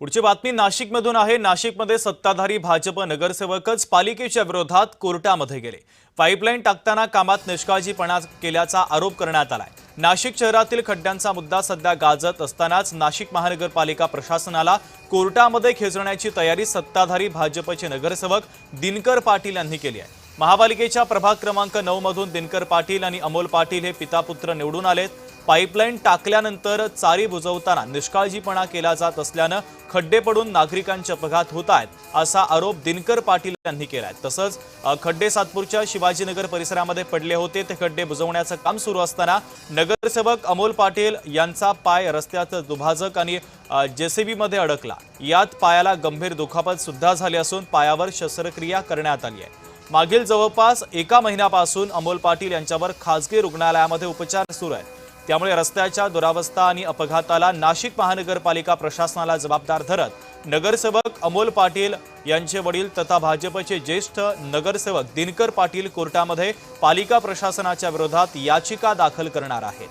पुढची बातमी नाशिकमधून आहे। नाशिकमध्ये सत्ताधारी भाजप नगरसेवकच पालिकेच्या विरोधात कोर्टामध्ये गेले। पाईपलाईन टाकताना कामात निष्काळजीपणा केल्याचा आरोप करण्यात आलाय। नाशिक शहरातील खड्ड्यांचा मुद्दा सध्या गाजत असतानाच नाशिक महानगरपालिका प्रशासनाला कोर्टामध्ये खेचण्याची तयारी सत्ताधारी भाजपचे नगरसेवक दिनकर पाटील यांनी केली आहे। महापालिकेच्या प्रभाग क्रमांक 9 मधून दिनकर पाटील आणि अमोल पाटील हे पितापुत्र निवडून आलेत। पाईपलाईन टाकल्यानंतर चारी बुजवताना निष्काळजीपणा केला जात असल्याने खड्डे पडून नागरिकांचे अपघात होत आहेत असा आरोप दिनकर पाटील यांनी केलाय। तसंच खड्डे सातपूरच्या शिवाजीनगर परिसरामध्ये पडले होते, ते खड्डे बुजवण्याचं काम सुरू असताना नगरसेवक अमोल पाटील यांचा पाय रस्त्यात दुभाजक आणि जेसीबी मध्ये अडकला। यात पायाला गंभीर दुखापत सुद्धा झाली असून पायावर शस्त्रक्रिया करण्यात आली आहे। मागील जवळपास 1 महिन्यापासून अमोल पाटील यांच्यावर खासगी रुग्णालयामध्ये उपचार सुरू आहेत। त्यामुळे रस्त्याच्या दुरावस्था आणि अपघाताला नाशिक महानगरपालिका प्रशासनाला जबाबदार धरत नगरसेवक अमोल पाटील यांचे वडील तथा भाजपचे ज्येष्ठ नगरसेवक दिनकर पाटील कोर्टामध्ये पालिका प्रशासनाच्या विरोधात याचिका दाखल करणार आहेत।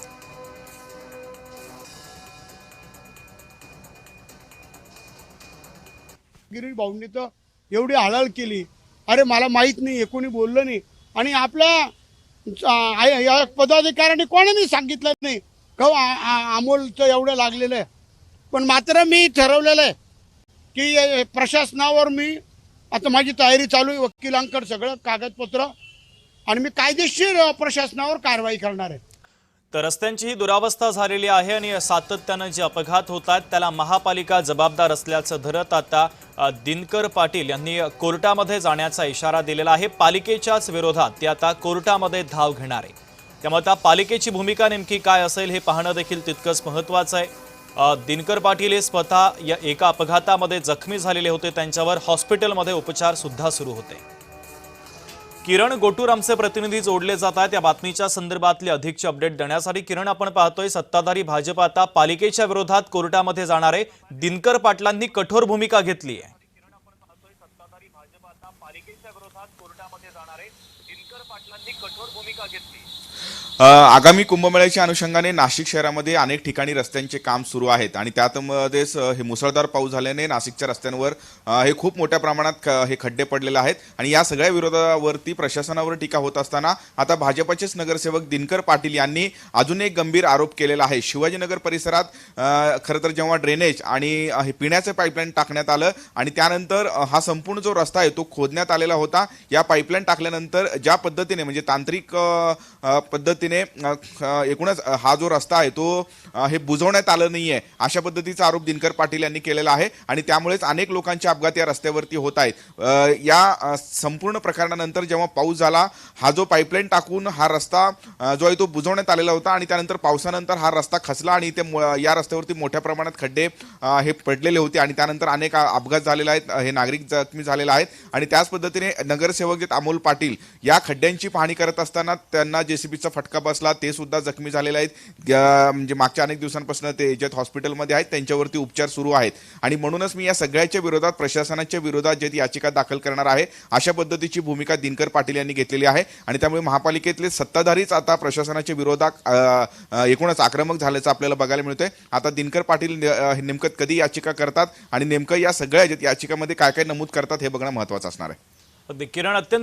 गिरीश भाऊंनी तर एवढी हळहळ केली, अरे मला माहित नाही, कोणी बोललं नाही आणि आपल्या पदाधिकाऱ्यांनी कोणाने सांगितलं नाही का अमोलचं एवढं लागलेलं आहे। पण मात्र मी ठरवलेलं आहे की प्रशासनावर मी आता माझी तयारी चालू आहे, वकिलांकडे सगळं कागदपत्र, आणि मी कायदेशीर प्रशासनावर कारवाई करणार आहे। तर रस्त्यांची ही दुरावस्था झालेली आहे आणि सातत्याने जे अपघात होत आहेत त्याला महापालिका जबाबदार असल्याचं धरत आता दिनकर पाटील यांनी कोर्टामध्ये जाण्याचा इशारा दिलेला आहे। पालिकेच्याच विरोधात ते आता कोर्टामध्ये धाव घेणार आहे। त्यामुळे आता पालिकेची भूमिका नेमकी काय असेल हे पाहणं देखील तितकंच महत्त्वाचं आहे। दिनकर पाटील हे स्वतः या एका अपघातामध्ये जखमी झालेले होते, त्यांच्यावर हॉस्पिटलमध्ये उपचार सुद्धा सुरू होते। किरण गोटूर आमचे प्रतिनिधी जोडले जात आहेत या बातमीच्या संदर्भातले अधिकचे अपडेट देण्यासाठी। किरण, आपण पाहतोय सत्ताधारी भाजप आता पालिकेच्या विरोधात कोर्टामध्ये जाणार आहे। दिनकर पाटलांनी कठोर भूमिका घेतली आहे। आगामी कुंभमेळ्याच्या अनुषंगाने नाशिक शहरामध्ये अनेक ठिकाणी रस्त्यांचे काम सुरू आहेत आणि त्यातमध्येच हे मुसळधार पाऊस झाल्याने नाशिकच्या रस्त्यांवर हे खूप मोठ्या प्रमाणात हे खड्डे पडलेले आहेत आणि या सगळ्या विरोधावरती प्रशासनावर टीका होत असताना आता भाजपचेच नगरसेवक दिनकर पाटील यांनी अजून एक गंभीर आरोप केलेला आहे। शिवाजीनगर परिसरात खरं तर जेव्हा ड्रेनेज आणि हे पिण्याचे पाईपलाईन टाकण्यात आलं आणि त्यानंतर हा संपूर्ण जो रस्ता आहे तो खोदण्यात आलेला होता, या पाईपलाईन टाकल्यानंतर ज्या पद्धतीने म्हणजे तांत्रिक पद्धतीने एकूणच हा जो रस्ता आहे तो हे बुजवण्यात आलं नाहीये अशा पद्धतीचा आरोप दिनकर पाटील यांनी केलेला आहे आणि त्यामुळेच अनेक लोकांचे अपघात या रस्त्यावरती होत आहेत। या संपूर्ण प्रकरणानंतर जेव्हा पाऊस झाला, हा जो पाईपलाईन टाकून हा रस्ता जो आहे तो बुजवण्यात आलेला होता आणि त्यानंतर पावसानंतर हा रस्ता खचला आणि ते या रस्त्यावरती मोठ्या प्रमाणात खड्डे हे पडलेले होते आणि त्यानंतर अनेक अपघात झालेले आहेत, हे नागरिक जखमी झालेले आहेत आणि त्याच पद्धतीने नगरसेवक जे अमोल पाटील या खड्ड्यांची पाहणी करत असताना त्यांना जेसीबीचा फटका बसला, ते सुद्धा जखमी झालेले आहेत। म्हणजे मागच्या अनेक दिवसांपासून ते याच्यात हॉस्पिटलमध्ये आहेत, त्यांच्यावरती उपचार सुरू आहेत आणि म्हणूनच मी या सगळ्याच्या विरोधात प्रशासनाच्या विरोधात जे याचिका दाखल करणार आहे अशा पद्धतीची भूमिका दिनकर पाटील यांनी घेतलेली आहे आणि त्यामुळे महापालिकेतले सत्ताधारीच आता प्रशासनाच्या विरोधात एकूणच आक्रमक झाल्याचं आपल्याला बघायला मिळतंय। आता दिनकर पाटील नेमकं कधी याचिका करतात आणि नेमकं या सगळ्या याचिकामध्ये काय काय नमूद करतात हे बघणं महत्त्वाचं असणार आहे। किरण, अत्यंत